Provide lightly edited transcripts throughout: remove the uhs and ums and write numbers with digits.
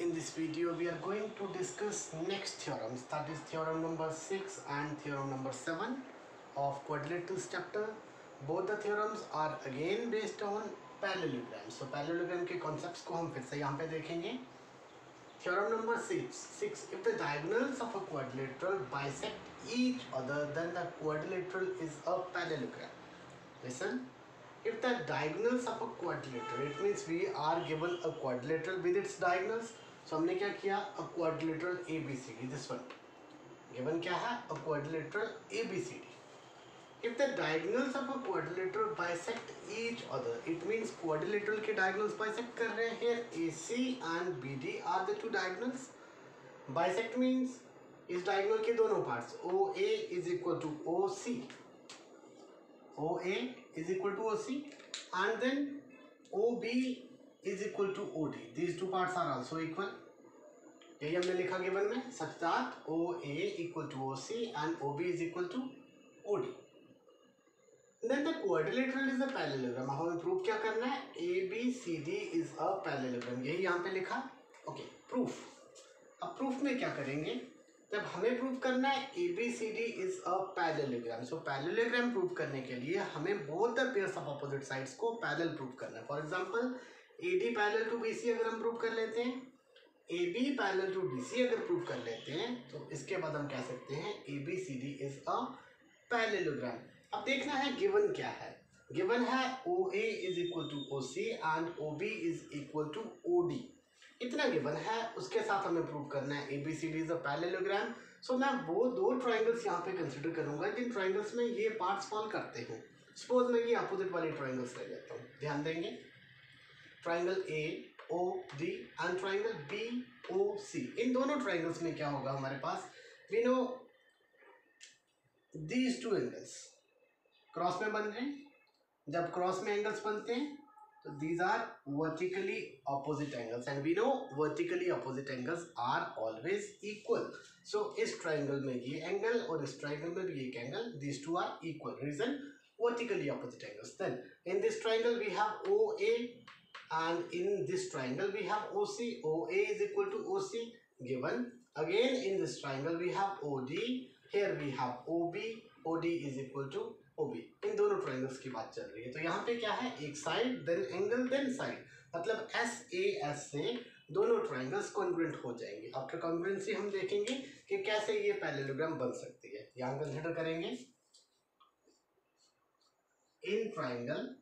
in this video we are going to discuss next theorems, that is theorem number 6 and theorem number 7 of quadrilaterals chapter. Both the theorems are again based on parallelogram. So parallelogram के concepts को हम फिर से यहाँ पे देखेंगे. Theorem number 6. If the diagonals of a quadrilateral bisect each other, then the quadrilateral is a parallelogram. Listen. If the diagonals of a quadrilateral, it means we are given a quadrilateral with its diagonals. So हमने क्या किया? A quadrilateral ABCD. This one. Given क्या है? A quadrilateral ABCD. If the diagonals of a quadrilateral bisect each other, it means quadrilateral के diagonals bisect कर रहे हैं. Here AC and BD are the two diagonals. Bisect means इस diagonal के दोनों parts OA is equal to OC. OA is equal to OC and then OB is equal to OD. These two parts are also equal. यही हमने लिखा given में, such that OA equal to OC and OB is equal to OD. Then the quadrilateral is a parallelogram. अब हमें proof क्या करना है? ABCD is a parallelogram. यही यहाँ पे लिखा. Okay, proof. अब प्रूफ में क्या करेंगे? जब हमें प्रूव करना है ABCD is a parallelogram. So parallelogram prove करने के लिए हमें both the pairs of opposite sides को parallel प्रूव करना है. For example, AD parallel to BC अगर हम प्रूव कर लेते हैं, AB parallel to DC अगर प्रूव कर लेते हैं, तो इसके बाद हम कह सकते हैं ABCD is a parallelogram. अब देखना है गिवन क्या है. गिवन है OA is equal to OC and OB is equal to OD. इतना गिवन है, उसके साथ हमें प्रूव करना है ABCD is a parallelogram. सो मैं वो दो ट्राइंगल्स यहाँ पे कंसिडर करूंगा जिन ट्राइंगल्स में ये पार्ट्स फॉल करते हैं. सपोज मैं ये अपोजिट वाले ट्राइंगल्स ले लेता हूँ. ध्यान देंगे, triangle AOD and triangle BOC. इन दोनों ट्राइंगल्स में क्या होगा हमारे पास? We know these two angles cross में बन रहे हैं. जब क्रॉस में एंगल्स बनते हैं तो these are vertically opposite angles and we know vertically opposite angles are always equal. So इस triangle में ये angle और इस triangle में भी एक angle, these two are equal. Reason, vertically opposite angles. Then in this triangle we have OA and in this triangle we have OC. OA is equal to OC given. Again in this triangle we have OD. Here we have OB. OD is equal to OB. इन दोनों triangles की बात चल रही है. तो यहाँ पे क्या है? एक side then angle then side, मतलब SAS से दोनों ट्राइंगल्स कॉन्ग्रुएंट हो जाएंगे. आफ्टर कॉन्ग्रुएंसी हम देखेंगे कि कैसे ये पैरेललोग्राम बन सकती है. यहाँ कंसिडर करेंगे इन triangle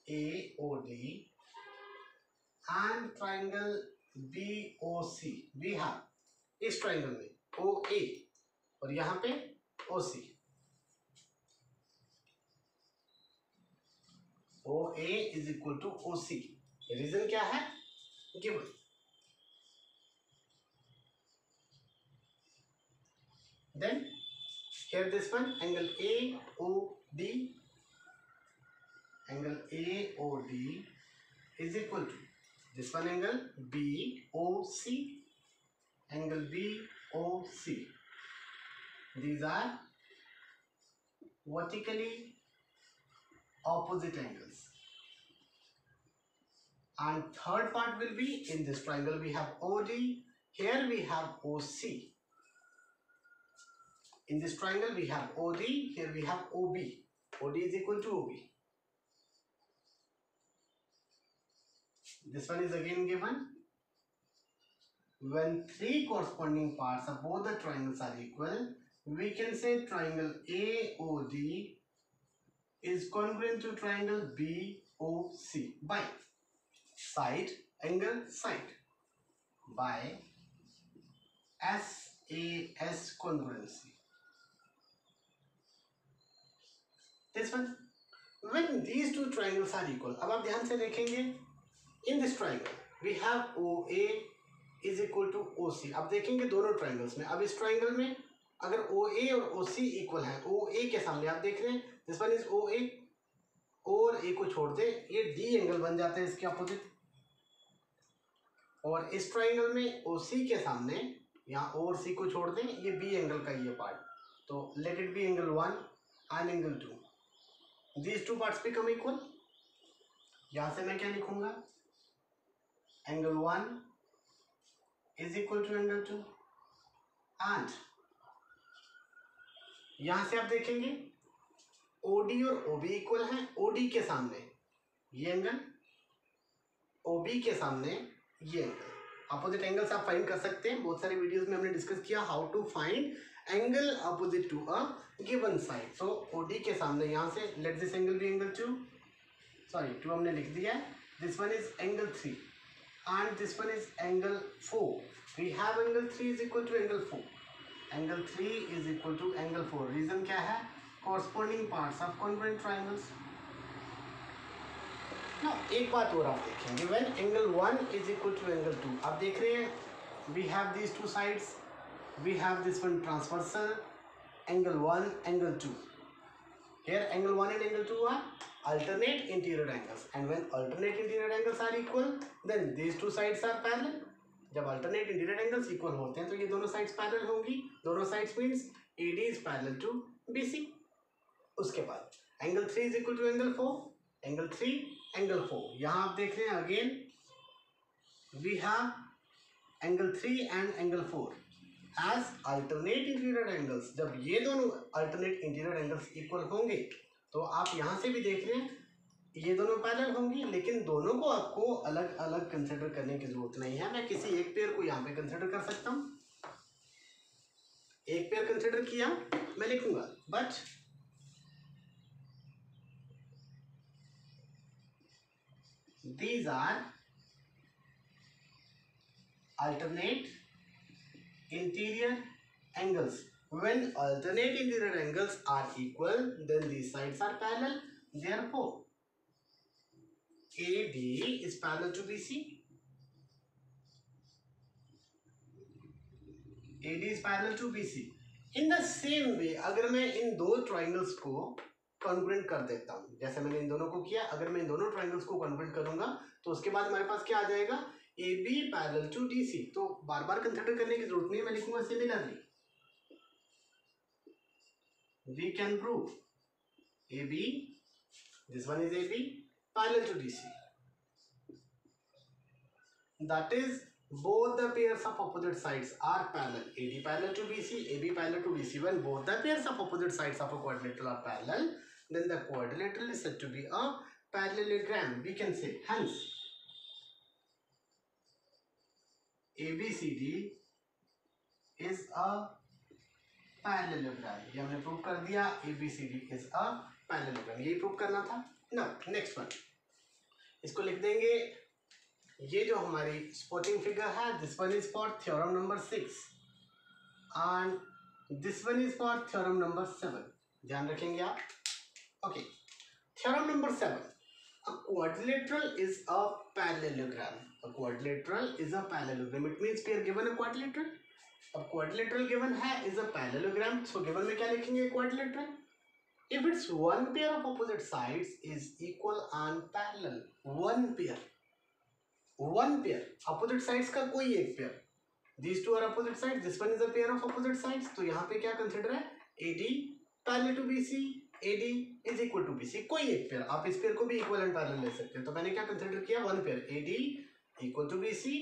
AOD and triangle BOC we have this triangle में OA और यहाँ पे OC. OA is equal to OC. Reason क्या है? Given. Then here this one angle AOD is equal to this one angle BOC. Angle BOC. These are vertically opposite angles. And third part will be in this triangle we have OD. Here we have OC. In this triangle we have OD. Here we have OB. OD is equal to OB. This one is again given. When three corresponding parts of both the triangles are equal, we can say triangle AOD is congruent to triangle BOC by side angle side, by SAS congruency. This one, when these two triangles are equal, अब आप ध्यान से देखेंगे, in this triangle we have OA is equal to OC. अब देखेंगे दोनों triangles में. अब इस ट्राइंगल में अगर OA और OC इक्वल है, OA के सामने आप देख रहे हैं दिस वन इज OA, और A को छोड़ दे ये D एंगल बन जाता है इसके अपोजिट. और इस ट्राइंगल में OC के सामने यहाँ O और C को छोड़ दें ये B एंगल का ये पार्ट, तो let it be angle 1 and angle 2. These two parts become equal. यहाँ से मैं क्या लिखूंगा? Angle 1 is equal to angle 2 and यहां से आप देखेंगे OD और OB इक्वल है। OD के सामने ये एंगल, OB के सामने ये एंगल। अपोजिट एंगल्स आप फाइंड कर सकते हैं। बहुत सारे वीडियोस में हमने डिस्कस किया how to find angle opposite to a given side. So OD के सामने यहाँ से let this angle be angle 2, sorry 2 हमने लिख दिया है। This one is angle 3 and this one is angle 4। We have angle 3 is equal to angle 4। Angle 3 is equal to angle 4। Reason क्या है? Corresponding parts of congruent triangles. Now, एक बात और आप देखेंगे, when angle 1 is equal to angle 2, आप देख रहे हैं we have these two sides, we have this one transversal, angle 1, angle 2. Here angle 1 and angle 2 are alternate interior angles, and when alternate interior angles are equal, then these two sides are parallel. जब alternate interior angles equal होते हैं तो ये दोनों sides parallel होंगी। दोनों sides means AD is parallel to BC. उसके बाद angle 3 is equal to angle 4, angle 3 angle 4। यहां आप देख रहे हैं again we have angle 3 and angle 4 as alternate interior angles. जब ये दोनों अल्टरनेट इंटीरियर एंगल्स इक्वल होंगे तो आप यहां से भी देख रहे हैं ये दोनों पैरेलल होंगी, लेकिन दोनों को आपको अलग अलग कंसिडर करने की जरूरत नहीं है। मैं किसी एक पेयर को यहाँ पे कंसिडर कर सकता हूँ। एक पेयर कंसिडर किया मैं लिखूंगा, but these are alternate interior angles. When alternate interior angles are equal, then these sides are parallel. Therefore, AD is parallel to BC. AD is parallel to BC. In the same way, अगर मैं इन दो triangles को congruent कर देता हूं, जैसे मैंने इन दोनों को किया, अगर मैं इन दोनों ट्राइंगल्स को कॉन्ग्रुएंट करूंगा तो उसके बाद हमारे पास क्या आ जाएगा? AB parallel to DC। तो बार बार कंसिडर करने की जरूरत नहीं है, मैं लिखूंगा similarly we can prove AB, this one is AB parallel to DC, that is both the pairs of opposite sides are parallel. AD parallel to BC, AB parallel to DC. When both the pairs of opposite sides of a quadrilateral are parallel, then the quadrilateral is said to be a parallelogram. We can say hence ABCD is a parallelogram. ये हमने prove कर दिया, ABCD is a parallelogram। यही prove करना था। Now next one, इसको लिख देंगे। ये जो हमारी स्पॉटिंग फिगर है, this one is for theorem number 6 and this one is for theorem number 7। ध्यान रखेंगे आप। Okay, theorem number 7, a quadrilateral is a parallelogram. A quadrilateral is a parallelogram. It means we are given a quadrilateral. अब quadrilateral given है is a parallelogram. So given में क्या लिखेंगे? Quadrilateral. If its one pair of opposite sides is equal and parallel, one pair opposite sides का कोई एक pair, these two are opposite sides, this one is a pair of opposite sides, तो यहाँ पे क्या कंसिडर है? AD parallel to BC, AD is equal to BC, कोई एक पेयर। आप इस पेयर को भी इक्वल एंड पैरेलल ले सकते हैं। तो मैंने क्या कंसिडर किया? One pair, AD equal to BC,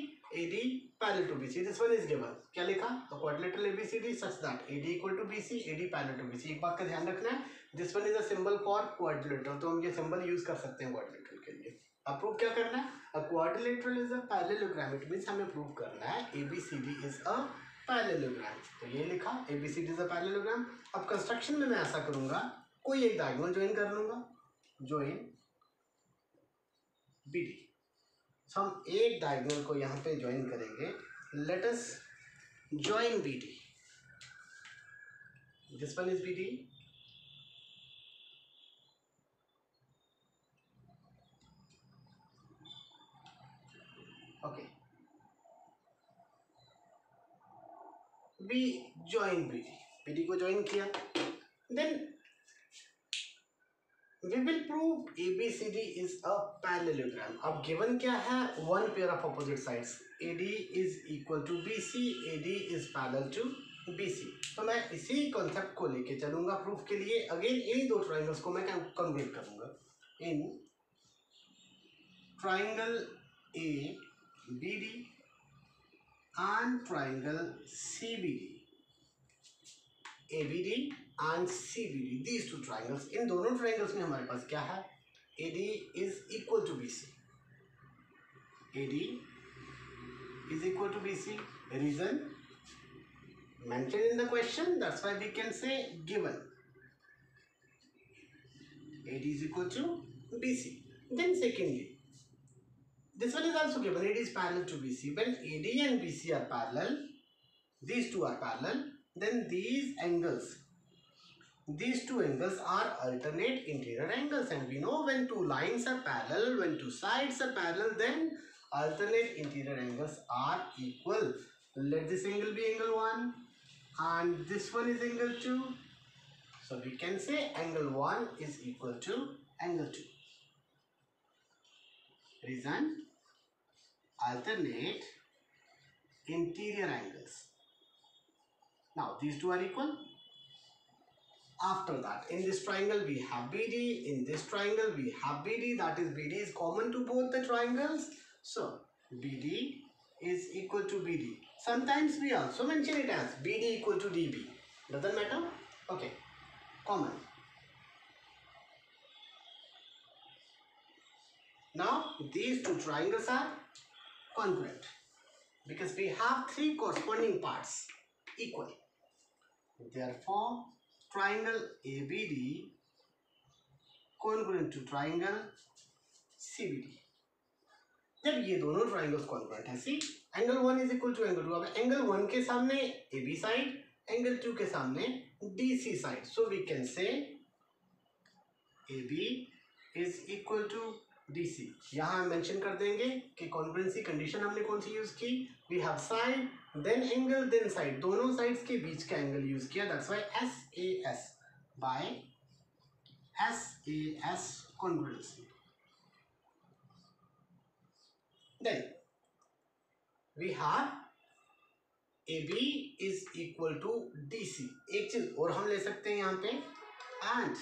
AD parallel to BC, this one is given. क्या लिखा? तो quadrilateral ABCD such that AD equal to BC, AD parallel to BC। एक बात का ध्यान रखना है, this one is a symbol for quadrilateral, तो हम ये सिंबल यूज कर सकते हैं क्वाड्रिलेटरल के लिए। अब प्रूव क्या करना है? A quadrilateral is a parallelogram. It means हमें प्रूव करना है ABCD is a parallelogram। तो ये लिखा ABCD is a parallelogram। अब कंस्ट्रक्शन में मैं ऐसा करूंगा, कोई एक डायगोनल ज्वाइन कर लूंगा, ज्वाइन BD। तो हम एक डायगोनल को यहाँ पे ज्वाइन करेंगे। Let us join BD। This one is BD, okay, we join BD को ज्वाइन किया, then we will prove ABCD is a parallelogram। अब गिवन क्या है? one pair of opposite sides, AD is equal to BC, AD is parallel to BC। तो मैं इसी concept को लेके चलूंगा प्रूफ के लिए। अगेन इन दो ट्राइंगल्स को मैं कन्वर्ट करूंगा in triangle ABD and triangle CBD. ABD and CBD, these two triangles. इन दोनों triangles में हमारे पास क्या है? AD is equal to BC. AD is equal to BC. Reason mentioned in the question. That's why we can say given. AD is equal to BC. Then secondly, this one is also given. AD is parallel to BC. When AD and BC are parallel, these two are parallel, then these two angles are alternate interior angles, and we know when two lines are parallel, when two sides are parallel, then alternate interior angles are equal. Let this angle be angle 1 and this one is angle 2. So we can say angle 1 is equal to angle 2. Reason alternate interior angles. Now these two are equal. After that, in this triangle we have BD, in this triangle we have BD, that is BD is common to both the triangles. So BD is equal to BD. Sometimes we also mention it as BD equal to DB. Doesn't matter. Okay, common. Now these two triangles are congruent because we have three corresponding parts equal. Therefore, triangle ABD congruent to triangle CBD. जब ये दोनों triangles congruent है, see angle 1 is equal to angle 2. अब angle 1 के सामने AB side, angle 2 के सामने DC side. So we can say AB is equal to DC. यहाँ हम मेंशन कर देंगे कि कॉन्ग्रुएंसी कंडीशन हमने कौन सी यूज की. We have side then angle then side, दोनों साइड्स के बीच का एंगल यूज किया. That's why SAS by SAS congruency. Then we have AB is equal to DC. एक चीज और हम ले सकते हैं यहाँ पे, and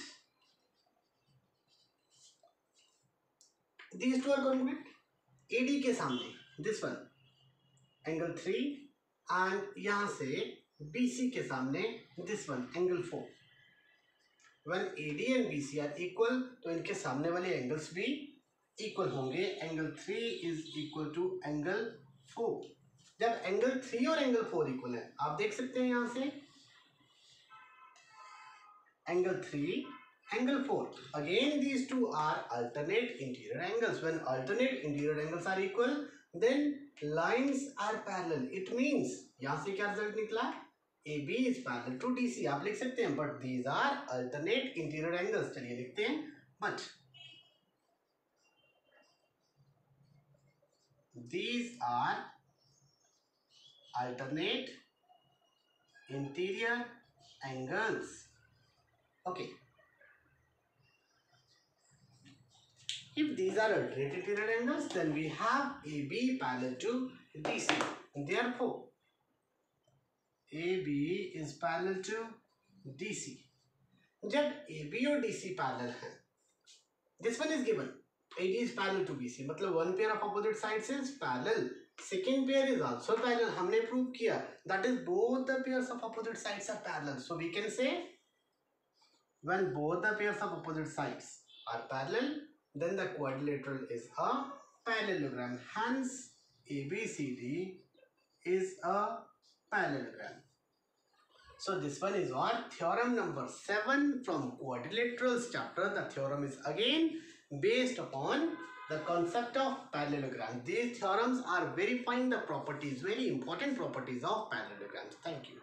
these two are congruent. AD के सामने this one angle 3 and यहाँ से BC के सामने this one angle 4. When AD and BC are equal, तो इनके सामने वाले एंगल्स भी इक्वल होंगे. Angle 3 is equal to angle 4. जब एंगल 3 और एंगल 4 इक्वल है, आप देख सकते हैं यहां से angle 3 angle 4. Again these two are alternate interior angles. When alternate interior angles are equal, then lines are parallel. It means यहां से क्या रिजल्ट निकला? AB is parallel to DC. आप लिख सकते हैं, but these are alternate interior angles. चलिए लिखते हैं, but these are alternate interior angles. Okay. If these are alternate interior angles, then we have AB parallel to DC. Therefore, AB is parallel to DC. जब AB और DC parallel हैं, this one is given. AD is parallel to BC. मतलब one pair of opposite sides is parallel. Second pair is also parallel. हमने prove किया. That is both the pairs of opposite sides are parallel. So we can say when both the pairs of opposite sides are parallel, then the quadrilateral is a parallelogram. Hence, ABCD is a parallelogram. So this one is our theorem number 7 from quadrilaterals chapter. The theorem is again based upon the concept of parallelogram. These theorems are verifying the properties, very important properties of parallelograms. Thank you.